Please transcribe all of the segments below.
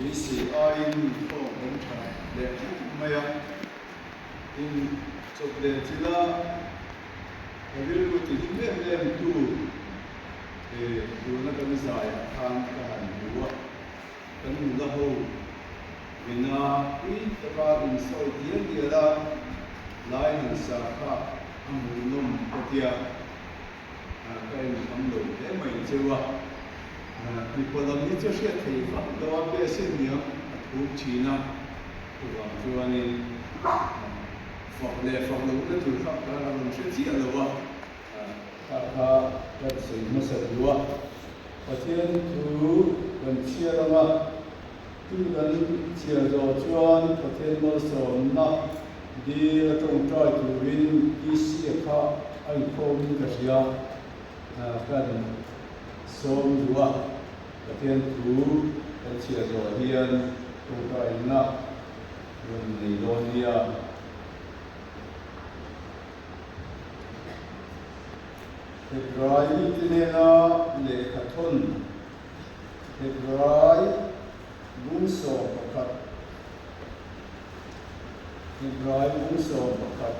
BCI ko on le maya in chocolate chila avil ko tin lem tu na kan saya kan kan duwa kan la ho bina I taba in so dia la lai nan sa kha amunum patia kai am lo le mai chewa people of nature share thei fa dawa be se niya thu china tu wa chuani fa le lo tu kha ka ron che chi lo wa ka se ma sa duwa patien tu ban chia la tu dan chia zo chuan patien mo so na di la tong trai tu win ki si kha ai khom ka sia ka som dua patien tu kan chia zo hian tu ka ina ron nei lonia Hebrai tinena le khathon Hebrai bungso pakhat Hebrai bungso pakhat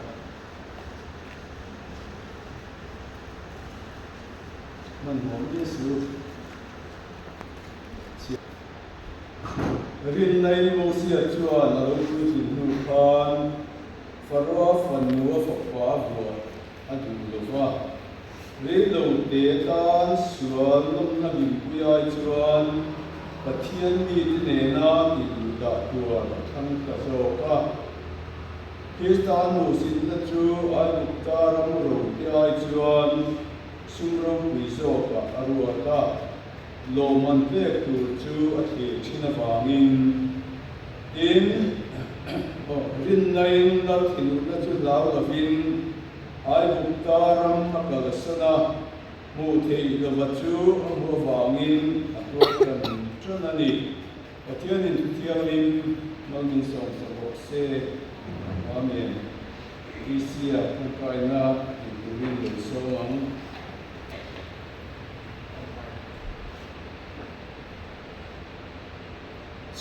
man hom Yesu rin nei mo sia chuan alo tu tin nu khan farwa fanwa fakwa bo adu lova le lo te tan suan lom na bin puyai chuan pathian mi ne na ti da tua thang ka so ka Kristan mo sin na chu ai ta ram ro ti ai chuan sumro wi so ka arua ka lo man ve tu chu a thi china wangin in rin nai na thinu na chu lau la vin ai buktaram akalasana mu thei lavachu amwa wangin atwakan chunani pathianin thiamin mangin song sabo se amen isia kaina in the song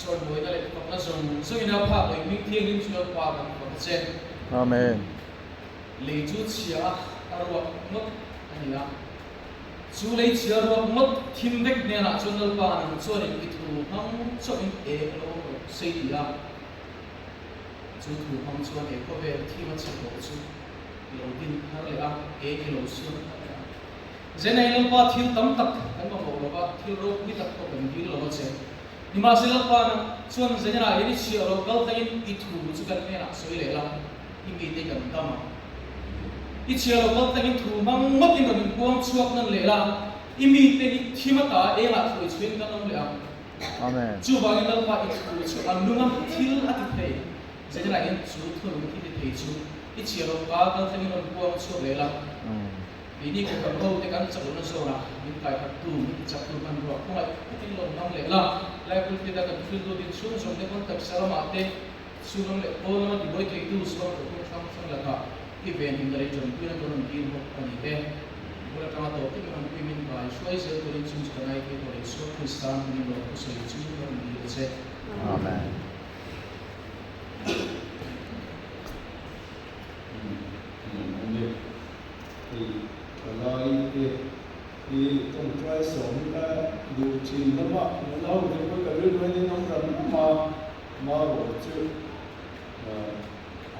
ส่วนบวยนั่นแหละของนักสงฆ์ซึ่งในภาพเลยมีเที่ยงยิ่งช่วยความของเจนอาเมนเลยจูเชียอารมณ์มดอันนี้นะจูเลยเชียอารมณ์มดทีมเด็กเนี่ยนะจนเราปานส่วนอีกถูกน้องส่วนเอโลเสียจูถูกน้องส่วนเอก็เป็นที่มันสุดจูเราดินนั่นแหละเอโลส่วนเจนในเราปาที่ตั้มตักกันมาบอกเราว่าที่โรคนี่ตักก็เป็นที่เราเจนนี่มาสิลปานะส่วนเจนอะไรนี่เชียเราก็ได้ยินอีถูกจุกันเนี่ยนะสวยเลยละที่มีได้กันตั้มอีเชียเราก็ได้ยินถูกมั่งมัดยิงกันกวางชวกนั่นเลยละอีมีได้ยินที่มาตาเองละสวยช่วยกันนั่นเลยอ่ะอาเมนจู่บางอย่างเราไปอีถูกชวกอันนู้นมันทิลอัติเพย์เจนอะไรนี่จู่ทุนที่ได้เพย์จู่อีเชียเราก็ได้ยินกันกวางชวกเลยละปีนี้ก็เป็นโลกที่กันจับลุ่นโซนะมีใครพัดตู้มีจับลุ่นมันรัวพวกไอ้ที่ลงน้ำเลยละแล้วคุณที่ได้กันฟิลดูดิสูงส่งเด็กคนกับสารมาเตะสูงเลยโอ้แล้วมันดีบ่อยที่ดูสูงตัวช่างช่างละค่ะที่เป็นหินอะไรจนพี่นั่นตัวนั้นกินหมดอันนี้เองบุรุษมาตัวที่มันพิมินไปช่วยเสียตัวนี้ชุ่มฉ่ำในที่ตัวนี้สูงคริสตันนี่เราก็ใช้ชุ่มฉ่ำดีเลยอาเมนloi thì trong trai sống đã đủ chín lắm ạ lâu thì có cả đứa nên nó rắn mà bỏ chứ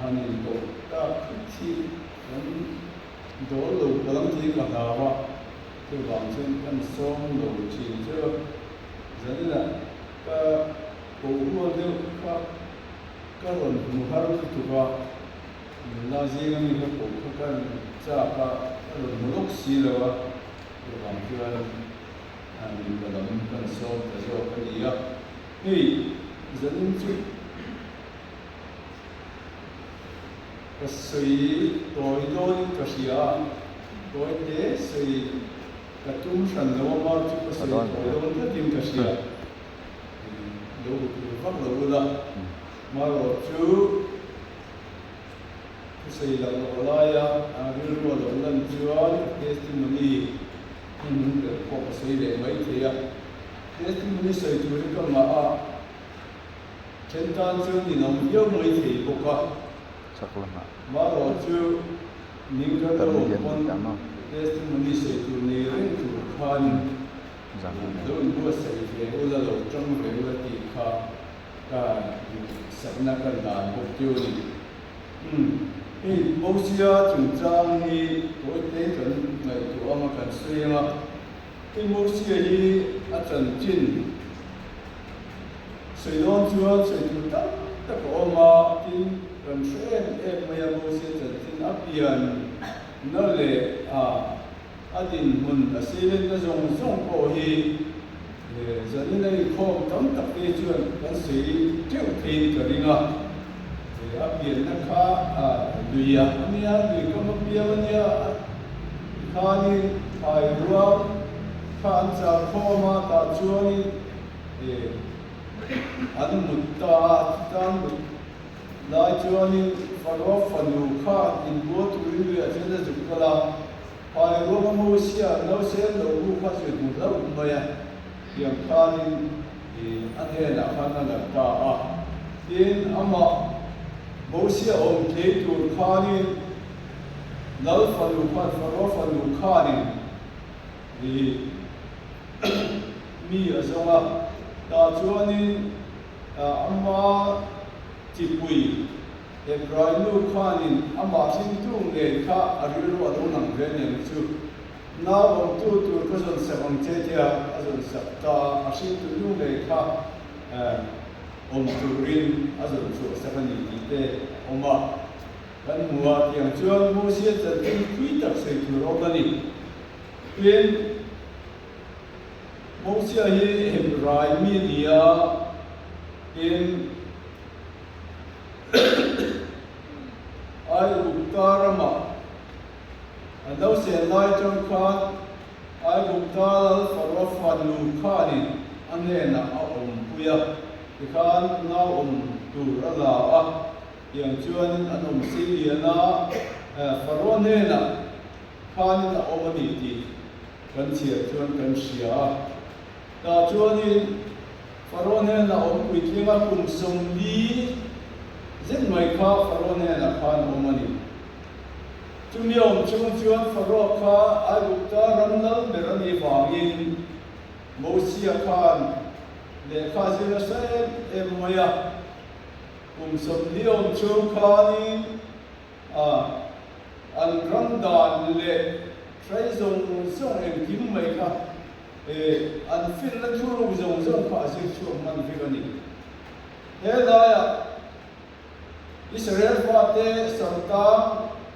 anh nhìn bộ ta thì vẫn đổ lục và lắm thì cả đào ạ thì vàng trên ăn sống đủ chín chưa dẫn là các bộ mua đều các lần mua hàng thì tụi họ là gì cái mình các bộ các cha các một lúc xí rồi á, thì làm cho anh và làm cần sâu để cho cái gì á, thì dẫn chứ cái sự tối đôi cái gì á, tối thế sự cái trung sản nó mà chứ cái sự tối đôi cái tìm cái gì á, đâu phát đâu là mà rồi chứ xây dựng lại rồi rồi lần trước testimony những cái cuộc xây dựng mấy thì testimony xây dựng cái mà เช่นการเชื่อที่น้องเยอะไม่ถี่ปกติ Saklama. มาเราจูนิ่งกันเรา Terlihat คน tama. เทสต์มันมีเศษตัวนี้เรื่องตัวคัน Zaman. โดนบัวใส่เกลือเราจงเรือตีข้าการสักนักการด่านพวกเจ้านี่นี่โมเสียจุงจางนี่โอ้ยเต้กันในตัวมากันเสียงที่โมเสียนี่อาจารย์จินสวยร้อนชวนสวยจุดตั้งแต่ก็มาที่กันเสียงไม่ยอมโมเสียจัดที่อับเปียนนั่นแหละอาดินมันอาศัยเรื่องนั้นส่งโอฮีจะนี่ในข้อตั้งแต่ปีจวนกันสีเจ้าทีนกันยังอับเปียนนะคะดุยาอันนี้ดุยก็มาเปียวันนี้ข้านี่ไปรวมข้าจะข้อมาตาจวนนี่อันมุตตาตันลายจวนนี่ฟันว่าฟันลูกข้าอินบัวตุยลุยอาจจะจุกกลาไปรวมมูเสียเราเสียเราลูกข้าจะดูเราไม่ยังข้านี่อันนี้นะข้านั่นแหละตาที่อามามูเสียองค์เทตูข้านี่เราฟันลูกข้าฟันว่าฟันลูกข้านี่มีอะไรบ้างตาจวนนี่อามาจิปุยเอ็มไรลูกข้านี่อามาสิ่งทุ่งเลยข้าอาริโรอดุนังเรนยังชูน้าวันตัวก็จะเสพงเจียจะเสพตาสิ่งทุ่งเลยข้าตัวรินจะชูเสพนิติเตมากันมัวยังชวนมูเสียจะเป็นคุยตักเสกตัวเรากันนี่เป็นมูเสียเอ็มไรมีเดียเป็นไอ้บุตรมาอันนั้นเสียนายจงขาดไอ้บุตรฟาร์ฟันลูกขานี่อันนี้นะเอาปุยที่ขานน้าตูระลาอย่างชวนอันสิเลียนะฟาร์เนี่ยนะขานี่นะเอามาดีกันเสียชวนกันเสียแต่ชวนนี่ฟาร์เนี่ยนะเอาปุยที่ว่าคุมสมดีเช่นไม่ข้าฟาร์เนี่ยนะขานเอามาดีจุดนี้ชวนฟาร์ข้าไอ้บุตรรันนัลเบรันีฟางินโมเสียขานเลขาเจริญเซเอ็มมายาคุมสมดีชวนขานนี่อันรันดานเลใช้ส่งเอ็มกิมไม่ข้าอันฟิลเลทูรุส่งข้าสิ่งช่วงมันฟิกันนี่เฮ้ยได้อิสราเอลฟาเตสังกัด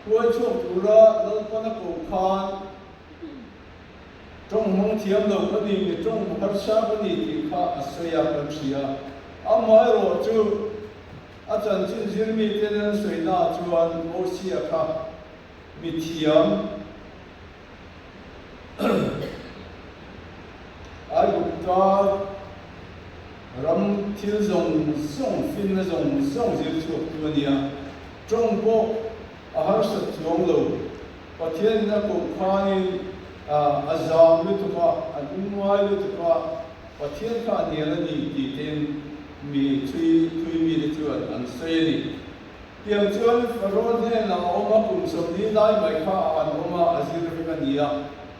หัวช่วงตุลาเราคนนักกุขานจงมองเทียมเราคนนี้จงพัฒนาคนนี้ที่ข้าอาศัยกันเสียอามาโรจูอาจารย์จินมีเทนสวยน่าจวนโอเสียข้ามีเทียมไอ้บุตรรำที่ส่งฟินส่งเจ้าช่วงตัวนี้จงบอกอาหารสัตว์ยงโลประเทศนักบุคคลอาจารย์ลุตุกะอันนุ่มวัยลุตุกะประเทศข้าเนี่ยละนี่ที่เต็มมีช่วยมีได้ช่วยอันเสียนี่เพียงชวนฟาโรห์เนี่ยเราเอามาคุมสมดีได้ไหมข้าอันเอามาอาศัยเรื่องนี้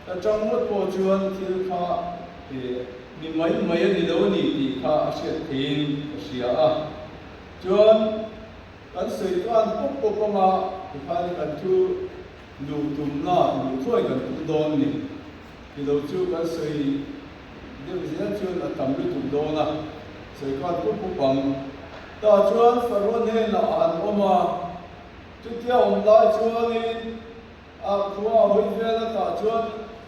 แต่จังหวัดพอชวนที่ข้ามีไม่ได้ดูนี่ที่ข้าอาศัยทิ้งเสียชวนกันสื่อกันปุ๊บมาที่ข้านี่กันชูดูตุ่มหน้าดูถ้วยกันตุ่มโดนนี่ที่เราชูกันสื่อเดี๋ยวจะชวนทำดูตุ่มโดนนะสื่อกันปุ๊บบังแต่ชวนฟาโรห์เนี่ยเราอ่านออกมาจุดที่เราได้ชวนนี่ครัวหุ่นเวลาแต่ชวน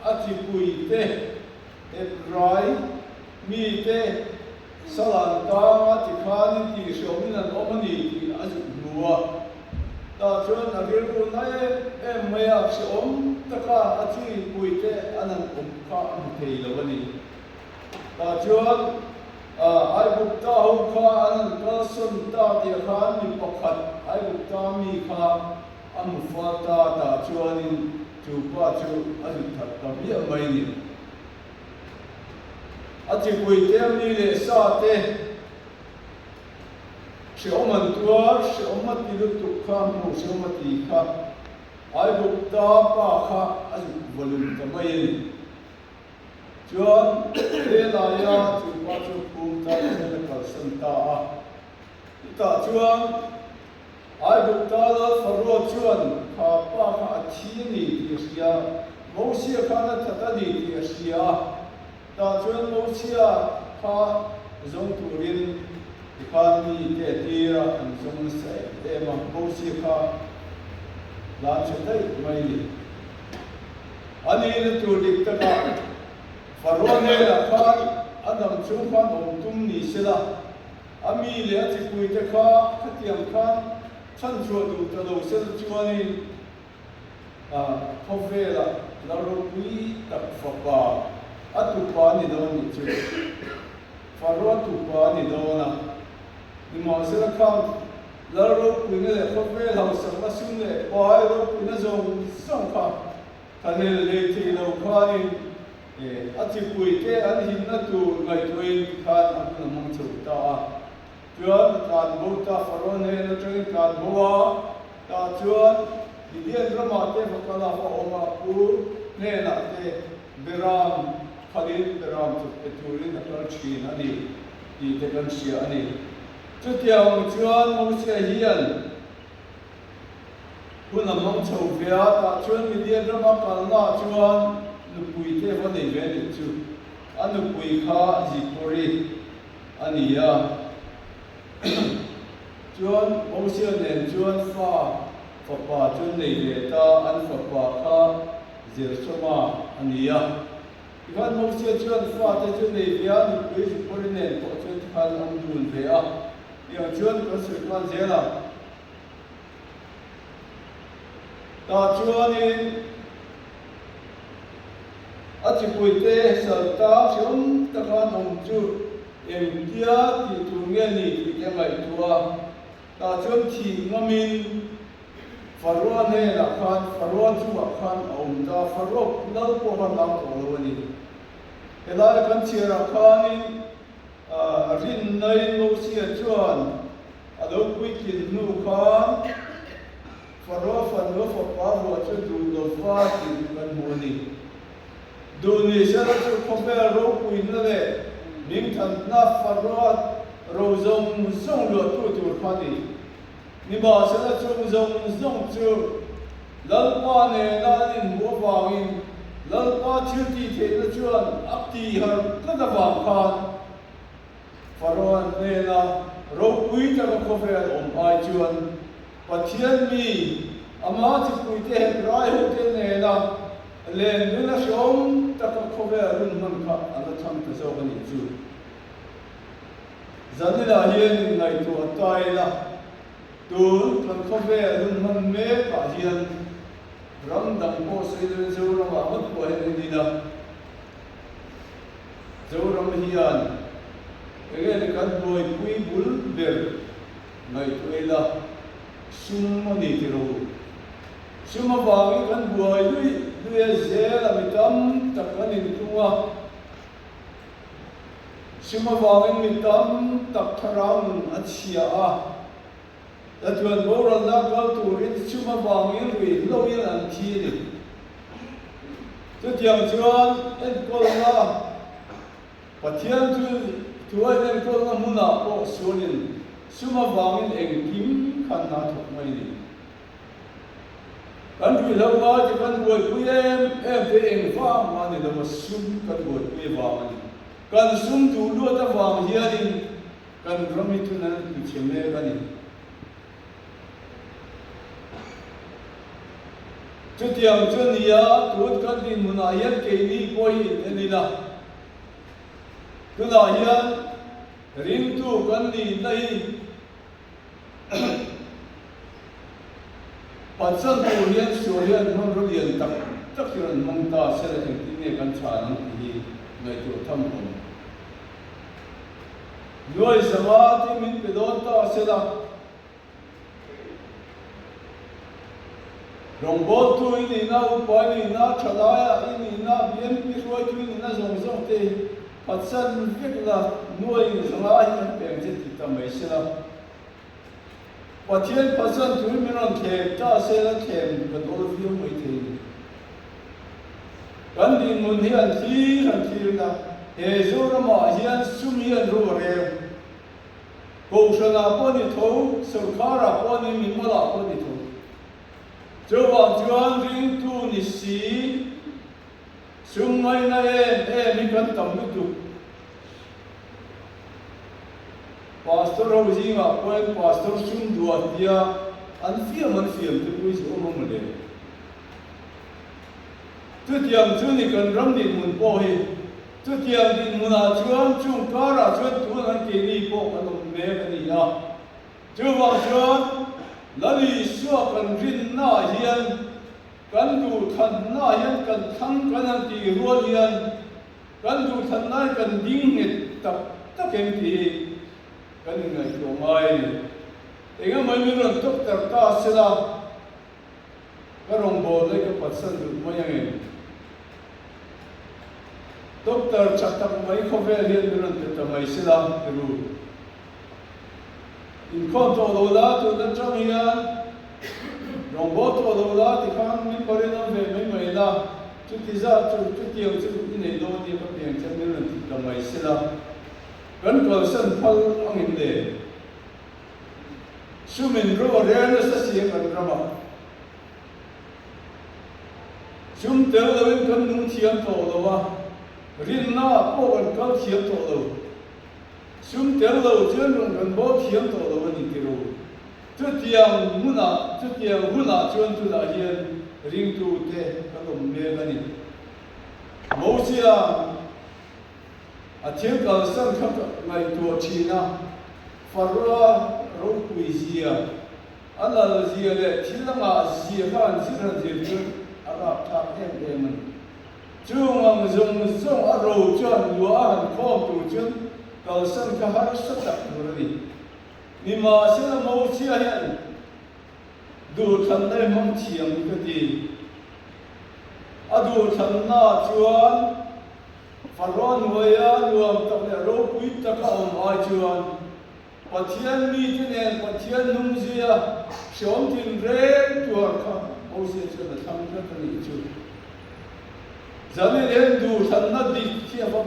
อาชีพปุยเตะไรมีเตะสลัดตาที่ข้านี่ที่ชมนั่นออกมานี่ที่อาจจะบัวแต่ชวนนักเรียนคนไหนไม่อยากชมแต่ข้าอาชีพปุยเตะอันนั้นข้าไม่เคยเลยวันนี้แต่ชวนไอ้บุตรหุ่นข้าอันนั้นก็สนตาที่ข้ามีปกติไอ้บุตรมีข้าอันฟ้าตาแต่ชวนนี่จูบ้าจูอาจจะทัดทำยังไงนี่อาจจะคุยเรื่องนี้เลยสาเต Siya mantua, siya mati lutuk ka mo, siya mati ka. Ay bukta pa ka, ay balun kamay. Juan, elaya, tuwacho kumta, siya kalsanta. Ita Juan, ay bukta la farwa Juan, kapa ka atini siya, mo siya ka na tatani siya. Ta Juan mo siya ka zong turin. Ikani tira ang sumusay ema bosi ka lanchadai maili ani na tudik taka farone la ka adam chumpa tum ni sila ami le ati puite ka khatiam ka chan chua du ta do sel chuani khofela la ro pui tak fa atu pa ni do ni chu farwa tu pa ni do na ni mo sila ka la ro pui ne khofela sa ma sun ne pa ro pui na zong song ka kanel le ti lo ka ni ati pui ke an hin na tu ngai tuin ka an na mong chu ta chuan kan bo ta farwa ne na train kan bo ta chuan di dia drama te fakala fa oma pu ne na te beram khalil beram tu peturin na kalchi na ni di te kan sia ani chu tiang chuan mo sia hian puna mong chau via ta chuan mi dia drama kan na chuan nu pui te va nei ve ni chu anu pui kha ji pori ani ya chuan mo sia nen chuan fa pa chuan nei ve ta an fa kha zir choma ani ya ivan mo sia chuan fa te chuan nei via nu pui ji pori nen po chuan khan ang dun ve a ya chuan ko se kan zela ta chuan in ati puite salta siom taka nong chu em kia ti tu nge ni ti ke mai tua ta chuan thi ngamin farwa ne la khan farwa chu wa khan om da farwa lal po han lam ko lo ni elai kan chira khanin rin nai no sia chuan alo quikin nu khan farwa fan lo fa pa wa chu du lo fa ti kan mo ni do ni sa chu compare ro pui na le ning than na farwa ro zong zong lo tu tu khani ni ba sa chu zong zong chu lal pa ne na in bo wangin lal pa chu ti the na chuan akti har ka da wang khan farwa ne na ro pui ta ko fe om ai chuan pathian mi ama chi pui te rai ho te ne na len duna shom ta ko fe run man kha ala tham ta zo ni chu zanila hian ngai to tai la tu kan ko fe run man me ka hian ram dang ko se le zo ram a mat ko he ni da zo ram hian ege kan boy pui bul ber ngai tuela sum ni tiro sum ba kan boy lui zela mitam takkan in tuwa sum ba mitam tak tharang achia a atuan boral na kal turin sum ba lui lo yin an thi ni tu tiang chuan en kol na pathian tuai nen ko na muna po sunin suma wangin eng kim khan na thok mai ni kan ri lawa ti kan boi puem em te eng fa ma ni da sum kan boi pe wang ni kan sum tu lu ta wang hianin kan rami tu na tu cheme kan ni chu tiang chun ya tu kan din muna yan ke ni poi ni la tuna hian rin tu kan ni nai patsan tu hian surian man ro lian tak kiran mong ta sel en ti ne kan cha nang hi ngai tu tham om loi sama ti min pe don ta sela rong bo tu ni na u pa ni na chala ya ni na bien pi roi tu ni na zong zong te patsan vikla nuai zanga hi kan peng je ti ta mai sela ว่าเทียนภาษาถุยมีน้องเข็มจ้าเสละเข็มกันโอฟิวไม่ถึงกันดินมุนเฮียนที่กันที่นะเฮซูระมาเฮียนซุมเฮียนรู้เร็วกูชนะปนิทูสุขาระปนิมิมลาปนิทูเจ้าว่าจวนริงตูนิสีซุมไม่นะมีกันตั้งมิตุPastor Rosiga, when Pastor Shun Duatia, and fear man fear to which Omamade. Tutiam Tunikan Ramdi Mun Pohi, Tutiam Din Muna Chuan Chung Kara, Chuan Kini Pok and Megania. Chuan Chuan, Lali Shok and Rin Na Hian, Kandu Tan Na Hian, Kan Tang Kananti Rodian, Kandu Tan Na Kan Ding it, Takempi. Kan ngai ko mai enga mai mi ron tok tar ka sila karong bo le ka patsan du mo yang doktor chatak mai ko ve hian mi ron ta mai sila ru in ko to lo la to da chang hian rong bo to lo la ti khan mi pare na ve mai la chu ti za chu ti ang chu ni nei lo ni ka piang chan mi ron ta mai sila kan ko san phal angin de sumin ro rena sa siya kan rama sum tel lawin kan nung thiam to lawa rin na po kan kal thiam to lo sum tel law chen rong kan bo thiam to lawa ni tiro chu tiang huna chuan tu la hian ring tu te kalom me gani mo sia a thiam kal san khap ngai tu china farwa ro puisia ala zia le thilanga zia kan siran zia ara tha em chung zong aro chuan lua han khom tu chun kal san ka har satak murani nima sela mo sia hian du than dai mong thiam ka ti adu than na chuan Faron waya luam tak le ro pui tak om ai chuan pathian mi tenen pathian nung zia shom tin re tuar kha o se chuan thang ka ni chu zame len du than na di khia ba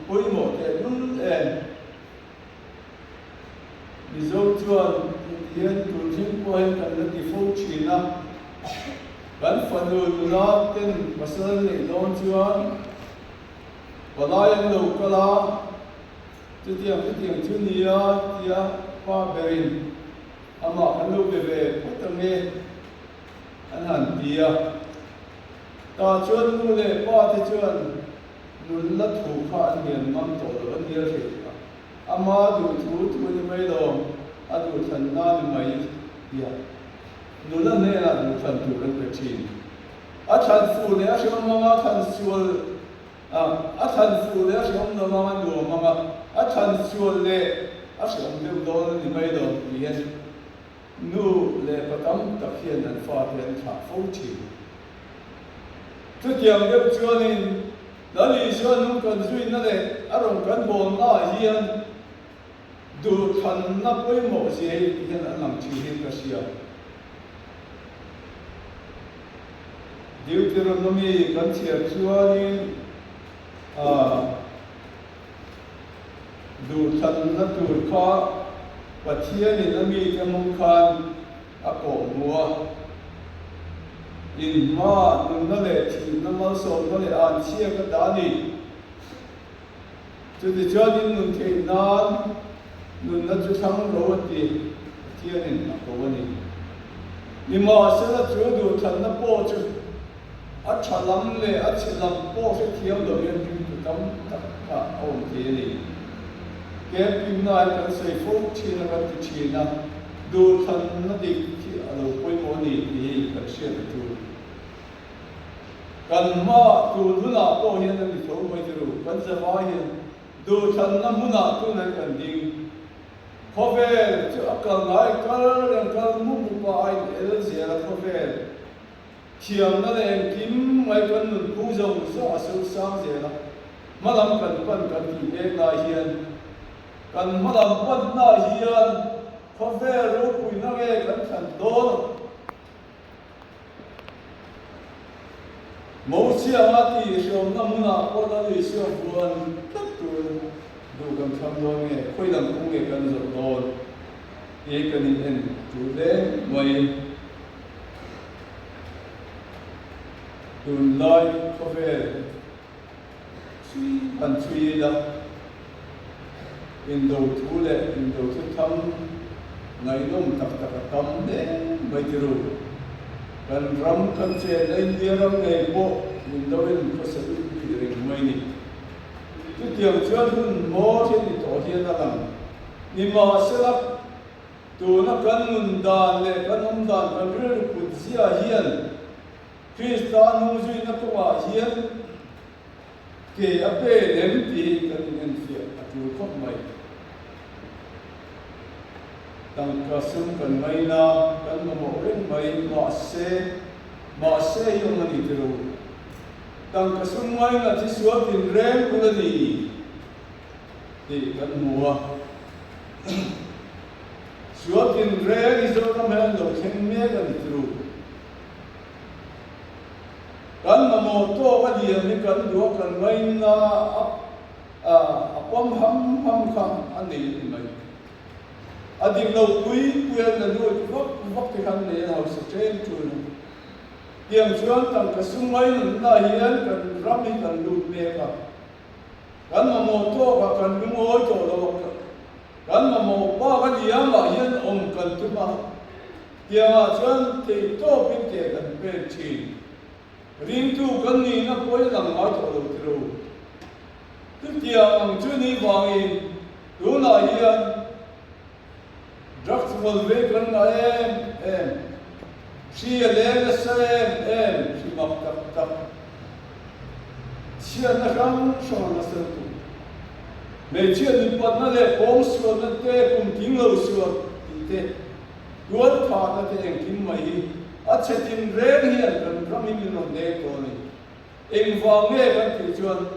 poi mo te nun en mi zo chuan yen tu thing po hen kan na di fo china ban fanu na ten masal le lon chuan Walayan lo kala, tutiang chunia tia pa berin, ama kanu bebe putange anan tia. Ta chuan mule pa te chuan nun la thu kha nian mam to lo niar he. Ama du thu ni mai lo, adu than na ni mai tia. Nun la ne la du than tu ran pe chin. A than fu ne a shom ma than sual a than fu le a shom no ma lo ma a than sual le a shom de do ni mai do yen nu le patam tak hian an fa hian tha fo chi tu tiang de chuan in dali chuan nu kan zui na le a rong kan bon na hian du than na poi mo si hian an lam chi hian ka sia Deuteronomy kan chia chuan in du than na tur kha pathian in ami ka mong khan a ko mua in ma nun na le thi na mal so na le an chia ka da ni chu ti chuan in nun thei nan nun na chu thang ro ti pathian in a ko ni ni ma se la chu du than na po chu a chalam le a chilam po se thiam do yen tu tam tak ka om ti ni ke pin na kan sei fo chi na ka ti chi na du than na dik thi a lo poi mo ni ni ka sia tu kan ma tu lu na po hian ni tho mai tu kan za wa hian du than na mu na tu na kan ding kho ve chu akal ngai kal mu pa ai el zia la kho ve thiam na le kim mai kan nun pu zong so a so sang je la malam kan pan kan ti me na hian kan malam pan na hian ve ru pui na ge kan than don mo sia ma ti shom na muna ko da li sia buan tak tu du gam tham do nge khoi lam ku nge kan zo don e kan in tu le mai tu lai ko ve an thui da in do thu le in do thu tham ngai nom tak tak tam de mai ti ru kan ram kan che nei dia ram nei po in do in ko sa ti ring mai ni tu tiang chuan hun mo chen ni to hian na lam ni ma selak tu na kan mun dan le kan hom dan kan rir kun sia hian Kristan hu zui na ko wa hian ke ape lem ti kan en sia atu khop mai tang ka sum kan mai na kan mo ren mai ma se yong ani tiro tang ka sum mai na ti suat in rem kulani ti kan muwa suat in rem izo kam han lo chen me kan tiro kan mo to ka dia mi kan do kan mai na apam ham kham ani mai adik lo pui na du vok ti kan le hau se chen tu tiang chuan tang ka sumai na hian kan rami kan lu me ka kan mo to ka kan lu oi to lo kan mo pa ka dia ma hian om kan tu ma tiang chuan te to pin te kan pe chi ring tu kan ni na poi lang ai to lo ti ro tu tiang ang chu ni wangin tu na hian Draft will be kan em she le sem she mak tak chia na ram shon na se tu me chia ni pat na le pom su na te kum ting lo su ti te duat pha na te eng kim mai a che tin re hian kan ram in no de ko ni eng wa nge kan ti chuan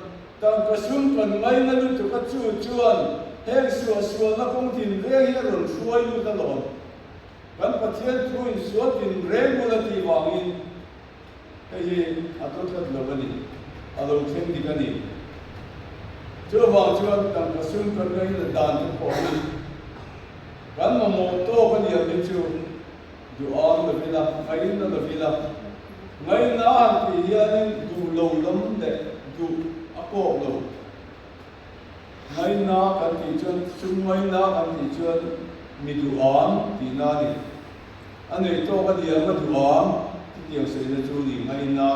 tang ka sum kan mai na lu tu ka chu chuan heng suwa na kong tin re hi ron suai lu ta lon kan pathian thu in suwa tin re mu la ti wangin ei atot lat lawani alo thleng di kani chu wa chuan tang ka sum kan ngai la dan te ko ni kan mo to kan ya mi chu du on la vila ngai na la vila ngai na an ti hian du lo lam de du apo lo ngai na kan ti chuan sum ngai na kan ti chuan mi du an ti na ni ani to ka dia ma du an ti tiang se na chu ni ngai na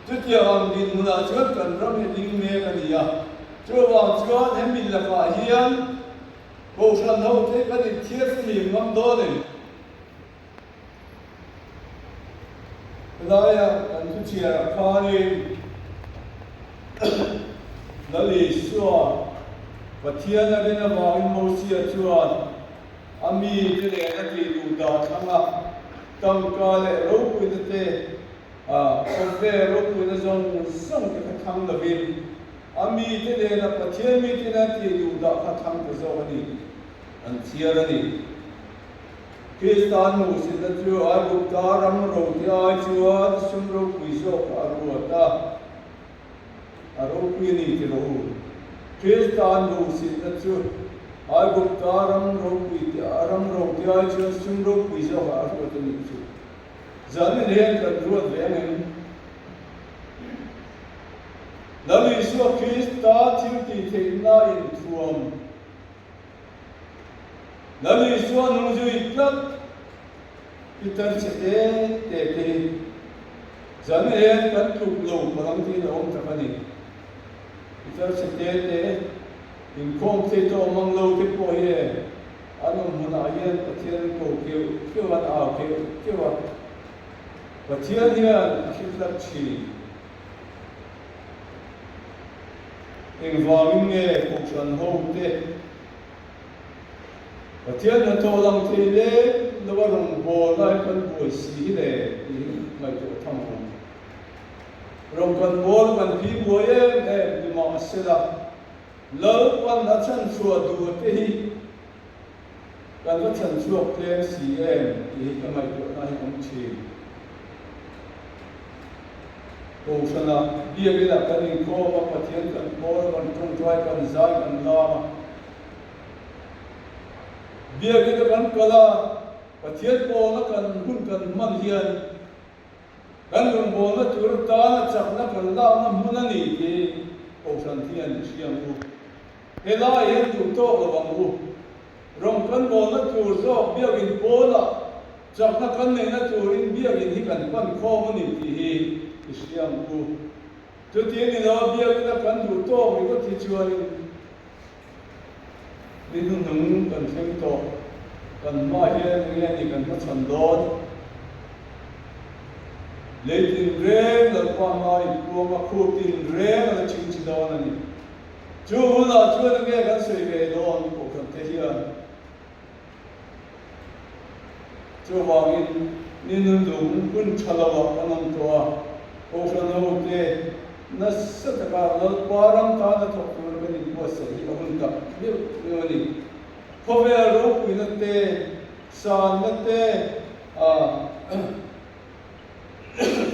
tu tiang din mu na chuan kan ram he ding me ka ni ya chu wa chuan hem min la ka hian bo san ho te ka ni thier ni ngam do ni la ya kan tu chia ka ni Lali suwa pathian arena wangin mo sia chuan ami te le na ti du da thanga tang ka le ro pui te ve ro pui na zong sang te thang la vin ami te le na pathian mi te na ti du da kha thang te zo ani an chia ra ni Kristan mo sin na chu a ru ta ram ro ti ai chuan sum ro pui zo ka ru ta Aropi ni ti ro Kristan ro sin na chu ai gu taram ro pi ti aram ro ti ai chu sum ro pi zo ha ro ti ni chu zan ni len kan ro ve ngen Lali so Krista ti ti na in thuam Lali so nu ju ikat itar che te zan ni len kan tu lo parang ti na om ta ni Itar se te in kong te to mang lo te po he ano muna yan pathian ko ke wan a ke wa pathian hian khitlat chi eng wangin nge ko chan ho te pathian na to lang te le lawarong bo lai kan bo si le mai to tham Rong kan bol kan pi boye di ma asela lo kan na chan chua du te hi กันก็ฉันช่วงเพลงสีเอ็มที่ทำไมตัวนั้นให้ผมชิมโอ้ชนะเบี้ยกินกันอินโคมาปะเทียนกันโบราณกันตรงใจกันใจกันลาเบี้ยกินกันกลาปะเทียนโบนักกันหุ่นกันมันเฮียนกันกันโบนักจุดตาจับนักกันลาน้ำมันนี่ที่โอ้ฉันเทียนเชียงกูเฮลาเห็นจุดโตระวังกูรองกันโบนักจุดโตเบี้ยกินโบละจับนักกันเนี่ยนักจุดเบี้ยกินที่กันปั้นข้อมันนี่ที่เชียงกูจุดที่นี่เราเบี้ยกินกันจุดโตมันก็ที่ชวนนี่นุ่งกันเชียงโตกันมาเฮียนี่นี่กันก็ฉันโดนเลยตินเร่งแล้วก็มาอีกพวกมาคู่ตินเร่งแล้วชิงชิดอนนี่จู่ละจู่นั่งกันสวยเลยโดนพวกกันเทียนจู่วางอินนี่นุ่งคุณชะลาวกันนั่งตัวพวกกันเอาเตะนัสสะตะการแล้วปารังตาละทุกคนกันนี่ว่าสิ่งที่มันกับเดี๋ยวนี่พอเวลารู้คุยนั่นเตะสานนั่นเตะ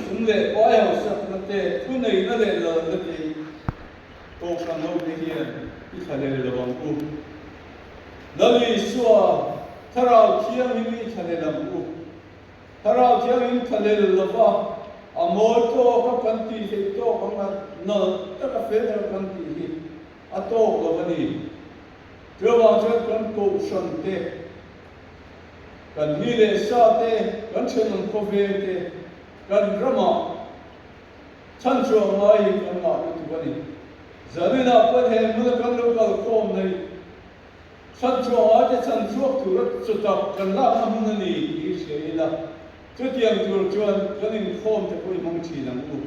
ถึงเลยว่าเอาสักนั่นเตะทุนในนั่นเลยเรานั่นเองโตกันเอาเทียนที่ทะเลระวังกูนั่นเลยสัวถ้าเราเที่ยวมีทะเลระวังกูถ้าเราเที่ยวมีทะเลระวังอโมโตก็กันตีเหตุโตก็มันนอตก็เฟรกันตีเหตุอโตก็วันนี้เจ้าว่าเจ้ากันโตชันเตกันมีเลสาเตกันเชนโคเวเตกันรมาฉันชัวร์ไม่กันมาอยู่ทุกวันนี้จะไม่นับเป็นเหตุมันกันลูกกันโคมเลยฉันชัวร์อาจจะฉันชัวร์ถูกสุดท้ายกันละมันนี่ที่เสียละจุดยังตัวจวนกันอินโคมจะคุยมังชีนังกู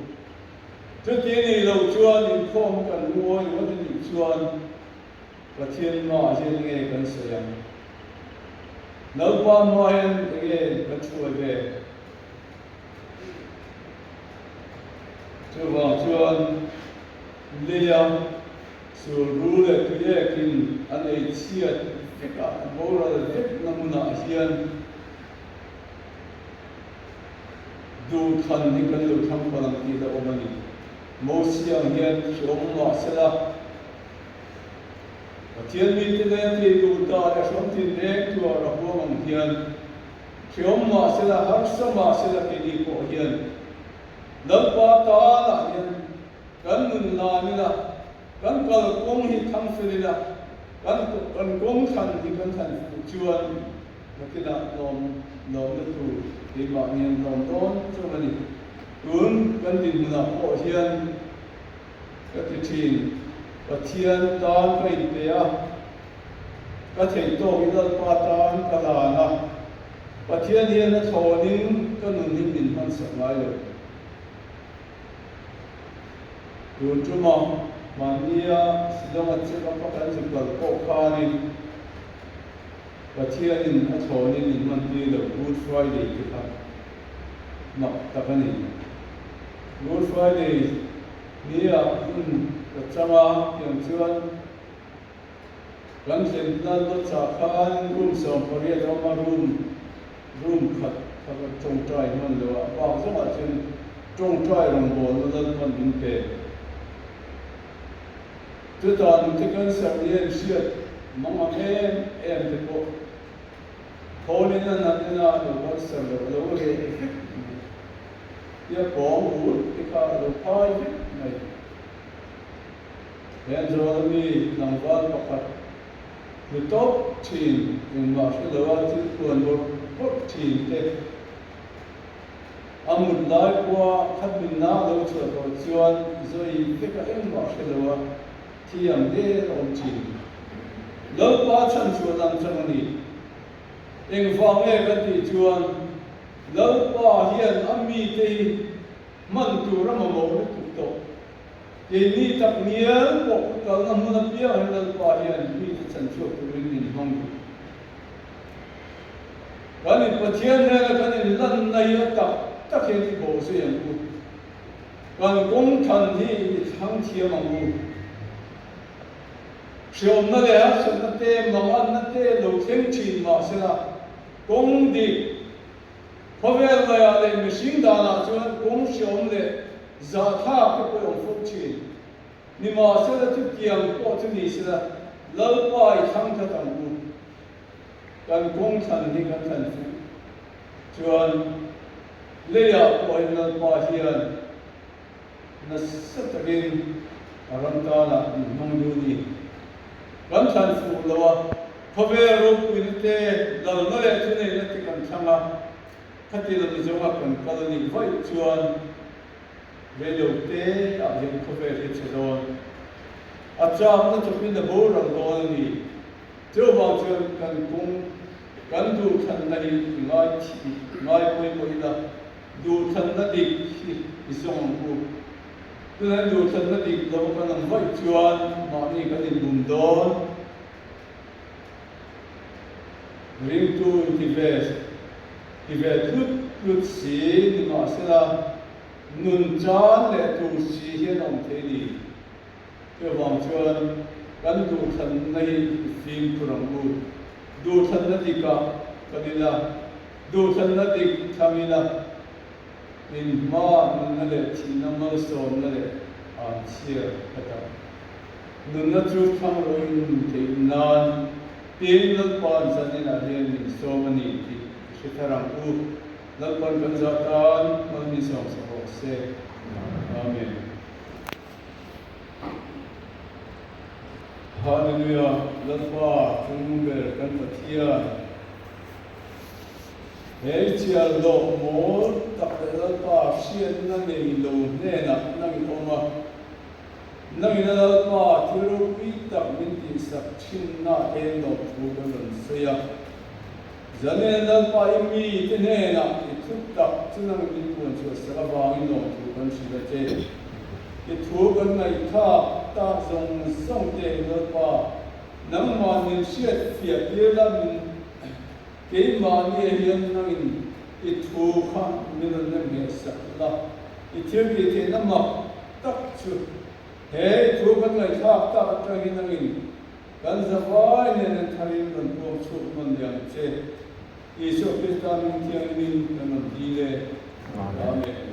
จุดนี้เราจวนอินโคมกันงวยวันนี้จวนประเทศมาเช่นไงกันเสียงนับวันมาเห็นเองกันช่วยเองจวนเลี้ยงสู่รู้เลยตัวเองกินอันนี้เสียเด็กอะโบราณเด็กน้ำมันเฮียนดูทันที่กันดูทำพลังที่เราเอามานี่โมเสียงเฮียนชมมาเสียละเทียนมีที่เล่นที่ดูตาและชมที่เล็กตัวเราพวกมันเฮียนชมมาเสียละหักสมาเสียละที่ดีพอเฮียนนับว่าตาละเฮียนกันนุนลานี่ละกันกลกงที่ทำสิละกันกงทันที่กันทันจวนแล้วที่ละลมนั่นตัวที่บางอย่างลมต้นช่วงนี้ตุนกันดินนะพอเฮียนก็ที่ทีก็เทียนตานไปเดียก็เทียนโตวิลปาตานกลานะก็เทียนเฮียนโทนิงก็นุนนิมินมันสมัยเลยดูจุมามันเนี่ยสิ่งที่จะต้องการสิ่งที่เราขอนี่ก็เทียนนินโทนินมันดีเลย Good Friday ที่ครับนับตะกันนี่ Good Friday เนี่ยก็จะมาอย่างเช่นหลังเสร็จนั้นรถจักรยานรุ่มสองพอเรียกเรามารุ่มขัดถ้าก็จงใจมันเลยว่าบางสมัยเช่นจงใจลงบนแล้วมันดินเปย์จุดตอนที่กันเสียเรียนเชื่อมั่งเอ็มที่พวกคนนี้นั่นเราก็เสียเราเรียนยังของหูที่เขาเราพายไม่เห็นจอมีนังวันประกาศดูท็อปทีมยังมาช่วยเราที่ควรบทท็อปทีมเด็กอามุดไล่กว่าขัดบินน้าเราช่วยเราชวนจะอีกก็เอ็มมาช่วยเราที่ยังเด็กเราทีมเราป้าฉันชวนนั่งจังนี้เองฟังเองกันที่ชวนเราป้าเฮียนอามีที่มันตัวเรามาบอกถูกต้องini tak niat kok kalau mana dia hendak pahyan ini sensual ini hang. Kali patian ni kali lan naya tak yang bos yang tu. Kali kong tan ni hang tiap mahu. Siom na le ha siom na te mangan na te lo thleng thin ma sela kong di Pavel la ya le machine da na chuan kong siom le za tha ke ko ong fo thin ni ma sela tu kiam ko tu ni sela lal pai thang tha tam u kan kong than ni kan than fu chuan le ya ko lal pa hian na satagin aram ta la mong du ni kan than fu lawa Pavel ro kuin te dal na le tu nei na ti kan thanga khati la mi zonga kan kalani vai chuan velo te a yen Pavel he chadon a cham na chopin da bor ram don ni chu wang chuan kan kung kan du than na hi ngai thi ngai poi poi da du than na dik hi song ku tu na du than na dik lo kan ang vai chuan ma ni kan in bum don ring tu Tivet lut si ni ma sela nun chan le tu si hian om the ni ke wang chuan kan du than na hi fim kurang u du than na dika kadila du than na dik thamina in ma nun na le thi na ma som na le an chia kata nun na chu thang ro in the nan tin lal pan sanin a hian in so mani ti Sitaram u lalpan kanzatan malni som sa se amen hallelujah lalpa tumber kan pathia hei chial lo mor tak lalpa sian na nei lo ne na nang oma nang ina lalpa thiru pi tak min ti sak thin na en no thu kan seya Zane lalpa imi tene na ituk tak tunang minkuan chua sakabangin no tukan shigate. Itukan na itak tak zong song te lalpa nang manin siyat fiat yelamin kay mani ehiyan nangin itukan minan na may sakla. Itirgite na mak tak chu. Hey, itukan na itak tak trangin nangin kanzaway na tarin ng buong chukman yang che. Iso Kristus ang tiyang din na magdile. Amen.